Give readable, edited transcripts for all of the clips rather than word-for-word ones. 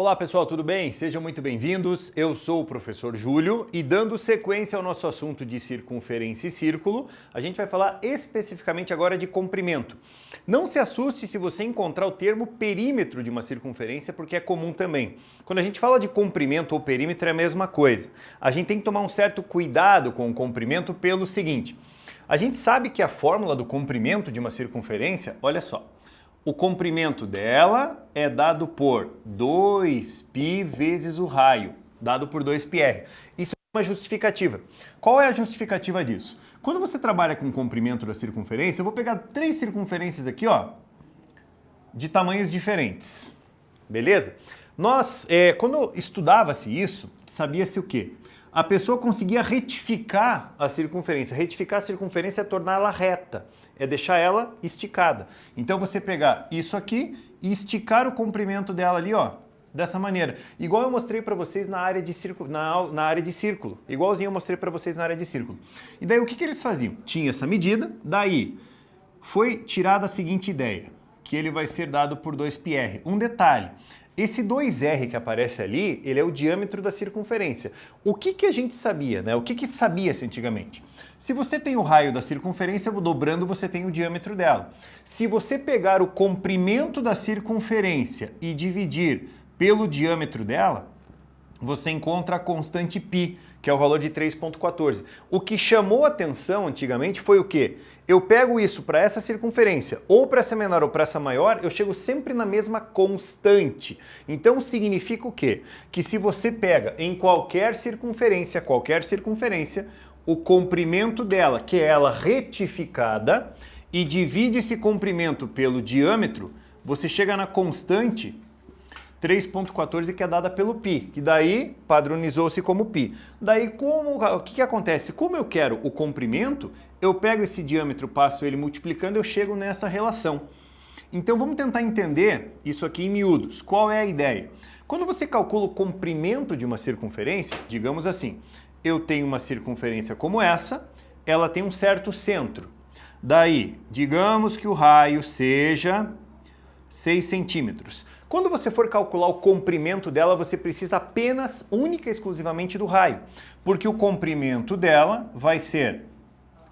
Olá pessoal, tudo bem? Sejam muito bem-vindos. Eu sou o professor Júlio e dando sequência ao nosso assunto de circunferência e círculo, a gente vai falar especificamente agora de comprimento. Não se assuste se você encontrar o termo perímetro de uma circunferência, porque é comum também. Quando a gente fala de comprimento ou perímetro é a mesma coisa. A gente tem que tomar um certo cuidado com o comprimento pelo seguinte: a gente sabe que a fórmula do comprimento de uma circunferência, olha só, o comprimento dela é dado por 2π vezes o raio, dado por 2πr. Isso é uma justificativa. Qual é a justificativa disso? Quando você trabalha com o comprimento da circunferência, eu vou pegar 3 circunferências aqui, ó, de tamanhos diferentes. Beleza? Quando estudava-se isso, sabia-se o quê? A pessoa conseguia retificar a circunferência. Retificar a circunferência é torná-la reta, é deixar ela esticada. Então você pegar isso aqui e esticar o comprimento dela ali, ó, dessa maneira. Igual eu mostrei para vocês na área de círculo, na área de círculo. Igualzinho eu mostrei para vocês na área de círculo. E daí o que eles faziam? Tinha essa medida, daí foi tirada a seguinte ideia, que ele vai ser dado por 2πr. Um detalhe: esse 2r que aparece ali, ele é o diâmetro da circunferência. O que a gente sabia, né? O que sabia-se antigamente? Se você tem o raio da circunferência, dobrando você tem o diâmetro dela. Se você pegar o comprimento da circunferência e dividir pelo diâmetro dela, você encontra a constante π, que é o valor de 3,14. O que chamou atenção antigamente foi o quê? Eu pego isso para essa circunferência, ou para essa menor ou para essa maior, eu chego sempre na mesma constante. Então significa o quê? Que se você pega em qualquer circunferência, o comprimento dela, que é ela retificada, e divide esse comprimento pelo diâmetro, você chega na constante 3,14, que é dada pelo π, que daí padronizou-se como π. Daí o que acontece? Como eu quero o comprimento, eu pego esse diâmetro, passo ele multiplicando, eu chego nessa relação. Então vamos tentar entender isso aqui em miúdos. Qual é a ideia? Quando você calcula o comprimento de uma circunferência, digamos assim, eu tenho uma circunferência como essa, ela tem um certo centro. Daí, digamos que o raio seja 6 centímetros. Quando você for calcular o comprimento dela, você precisa apenas, única e exclusivamente do raio, porque o comprimento dela vai ser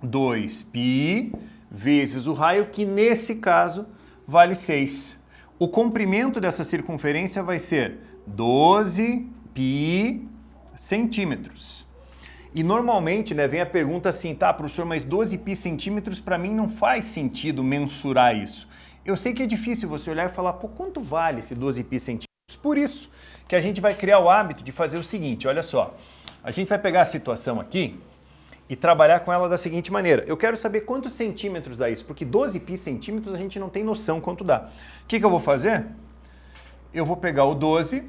2π vezes o raio, que nesse caso vale 6. O comprimento dessa circunferência vai ser 12π centímetros. E normalmente, né, vem a pergunta assim: tá, professor, mas 12π centímetros para mim não faz sentido mensurar isso. Eu sei que é difícil você olhar e falar, pô, quanto vale esse 12π centímetros? Por isso que a gente vai criar o hábito de fazer o seguinte, olha só. A gente vai pegar a situação aqui e trabalhar com ela da seguinte maneira. Eu quero saber quantos centímetros dá isso, porque 12π centímetros a gente não tem noção quanto dá. O que eu vou fazer? Eu vou pegar o 12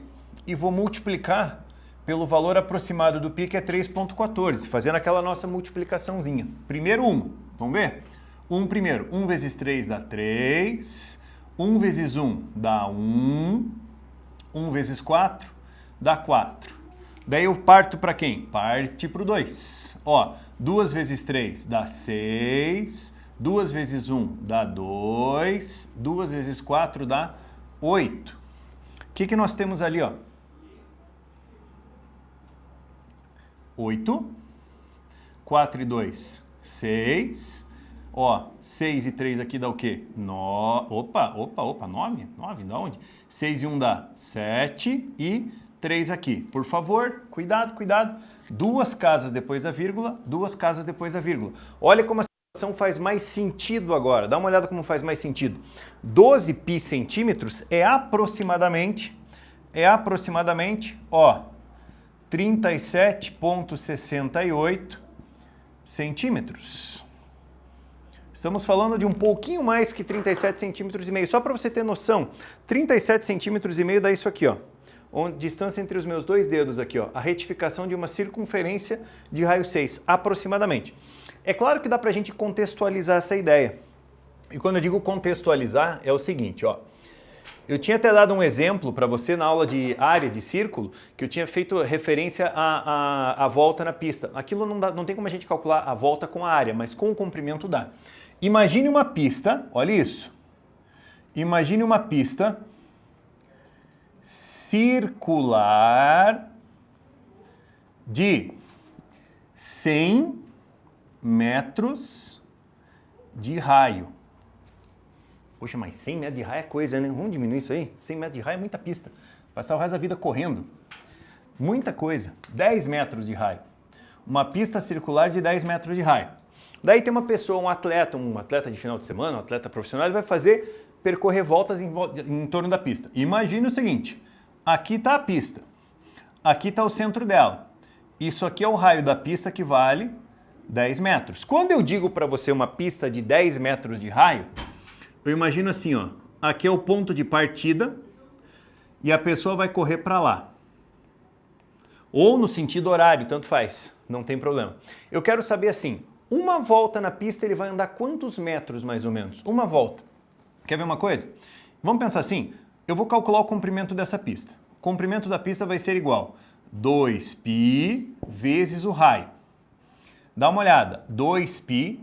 e vou multiplicar pelo valor aproximado do π, que é 3,14, fazendo aquela nossa multiplicaçãozinha. Primeiro 1, vamos ver? 1 primeiro, 1 vezes 3 dá 3, 1 vezes 1 dá 1, 1 vezes 4 dá 4. Daí eu parto para quem? Parte para o 2. Ó, 2 vezes 3 dá 6, 2 vezes 1 dá 2, 2 vezes 4 dá 8. O que nós temos ali, ó? 8, 4 e 2, 6... Ó, 6 e 3 aqui dá o quê? Opa, 9? 9, da onde? 6 e 1 dá 7 e 3 aqui. Por favor, cuidado. 2 casas depois da vírgula, 2 casas depois da vírgula. Olha como a situação faz mais sentido agora. Dá uma olhada como faz mais sentido. 12π centímetros é aproximadamente, ó, 37,68 centímetros. Estamos falando de um pouquinho mais que 37 centímetros e meio. Só para você ter noção, 37 centímetros e meio dá isso aqui, ó. Distância entre os meus dois dedos aqui, ó. A retificação de uma circunferência de raio 6, aproximadamente. É claro que dá para a gente contextualizar essa ideia. E quando eu digo contextualizar, é o seguinte, ó. Eu tinha até dado um exemplo para você na aula de área de círculo, que eu tinha feito referência à volta na pista. Aquilo não tem como a gente calcular a volta com a área, mas com o comprimento dá. Imagine uma pista, olha isso. Imagine uma pista circular de 100 metros de raio. Poxa, mas 100 metros de raio é coisa, né? Vamos diminuir isso aí? 100 metros de raio é muita pista. Passar o resto da vida correndo. Muita coisa. 10 metros de raio. Uma pista circular de 10 metros de raio. Daí tem uma pessoa, um atleta de final de semana, um atleta profissional, ele vai percorrer voltas em torno da pista. Imagine o seguinte, aqui está a pista, aqui está o centro dela. Isso aqui é o raio da pista que vale 10 metros. Quando eu digo para você uma pista de 10 metros de raio, eu imagino assim, ó, aqui é o ponto de partida e a pessoa vai correr para lá. Ou no sentido horário, tanto faz, não tem problema. Eu quero saber assim, uma volta na pista ele vai andar quantos metros mais ou menos? Uma volta. Quer ver uma coisa? Vamos pensar assim, eu vou calcular o comprimento dessa pista. O comprimento da pista vai ser igual 2π vezes o raio. Dá uma olhada, 2π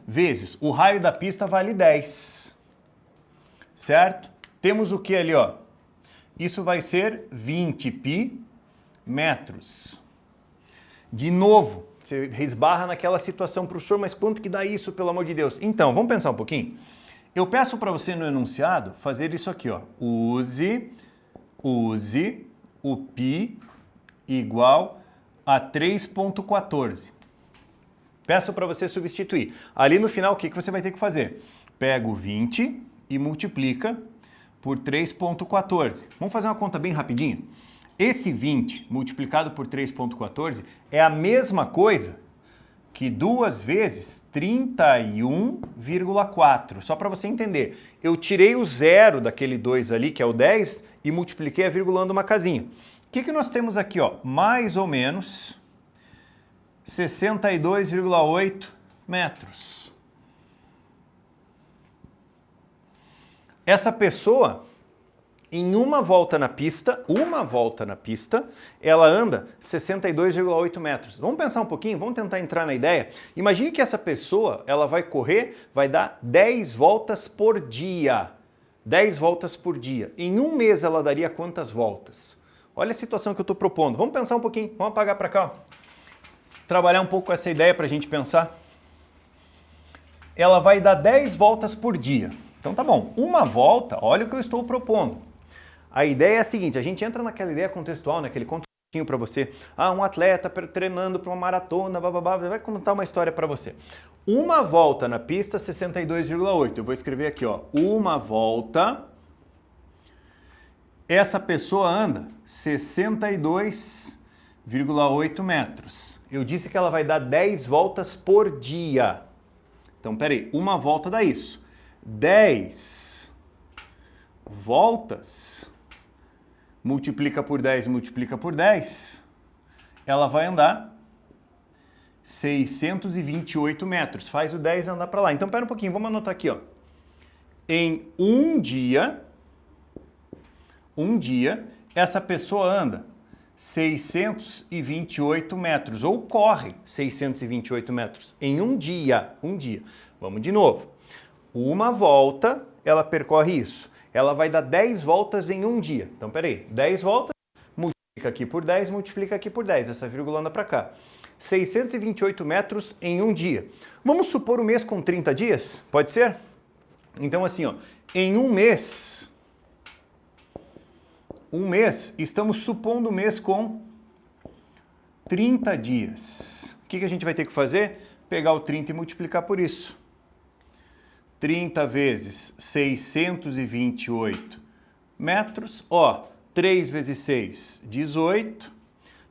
vezes o raio da pista vale 10, certo? Temos o que ali, ó? Isso vai ser 20π metros. De novo, você esbarra naquela situação, professor, mas quanto que dá isso, pelo amor de Deus? Então, vamos pensar um pouquinho? Eu peço para você no enunciado fazer isso aqui, ó. Use o π igual a 3,14. Peço para você substituir. Ali no final, o que você vai ter que fazer? Pega o 20 e multiplica por 3,14. Vamos fazer uma conta bem rapidinha? Esse 20 multiplicado por 3,14 é a mesma coisa que 2 vezes 31,4. Só para você entender. Eu tirei o zero daquele 2 ali, que é o 10, e multipliquei a virgulando uma casinha. O que nós temos aqui, ó? Mais ou menos 62,8 metros. Essa pessoa, em uma volta na pista, ela anda 62,8 metros. Vamos pensar um pouquinho, vamos tentar entrar na ideia. Imagine que essa pessoa, ela vai correr, vai dar 10 voltas por dia. 10 voltas por dia. Em um mês ela daria quantas voltas? Olha a situação que eu estou propondo. Vamos pensar um pouquinho, vamos apagar para cá. Ó. Trabalhar um pouco com essa ideia para a gente pensar. Ela vai dar 10 voltas por dia. Então tá bom, uma volta, olha o que eu estou propondo. A ideia é a seguinte, a gente entra naquela ideia contextual, naquele contextinho para você. Ah, um atleta treinando para uma maratona, bababá, vai contar uma história para você. Uma volta na pista, 62,8. Eu vou escrever aqui, ó, uma volta, essa pessoa anda 62,8 metros. Eu disse que ela vai dar 10 voltas por dia. Então, peraí, uma volta dá isso. 10 voltas, multiplica por 10, ela vai andar 628 metros. Faz o 10 andar para lá. Então, pera um pouquinho, vamos anotar aqui, ó. Em um dia, essa pessoa anda 628 metros, ou corre 628 metros. Em um dia. Vamos de novo. Uma volta, ela percorre isso. Ela vai dar 10 voltas em um dia. Então, peraí, 10 voltas, multiplica aqui por 10, multiplica aqui por 10. Essa vírgula anda para cá. 628 metros em um dia. Vamos supor um mês com 30 dias? Pode ser? Então, assim, ó, em um mês, estamos supondo um mês com 30 dias. O que a gente vai ter que fazer? Pegar o 30 e multiplicar por isso. 30 vezes 628 metros, ó, 3 vezes 6, 18,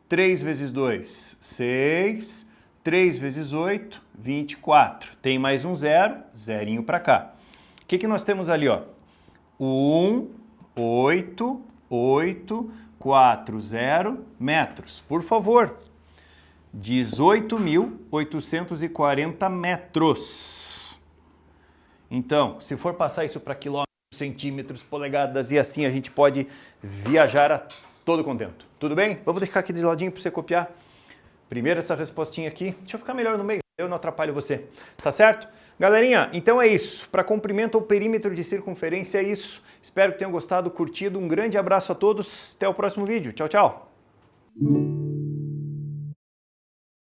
3 vezes 2, 6, 3 vezes 8, 24. Tem mais um zero, zerinho para cá. O que nós temos ali, ó? 1, 8, 8, 4, 0 metros. Por favor, 18.840 metros. Então, se for passar isso para quilômetros, centímetros, polegadas e assim, a gente pode viajar a todo contento. Tudo bem? Vamos deixar aqui de ladinho para você copiar. Primeiro essa respostinha aqui. Deixa eu ficar melhor no meio. eu não atrapalho você, tá certo? Galerinha, então é isso. Para comprimento ou perímetro de circunferência é isso. Espero que tenham gostado, curtido. Um grande abraço a todos. Até o próximo vídeo. Tchau, tchau.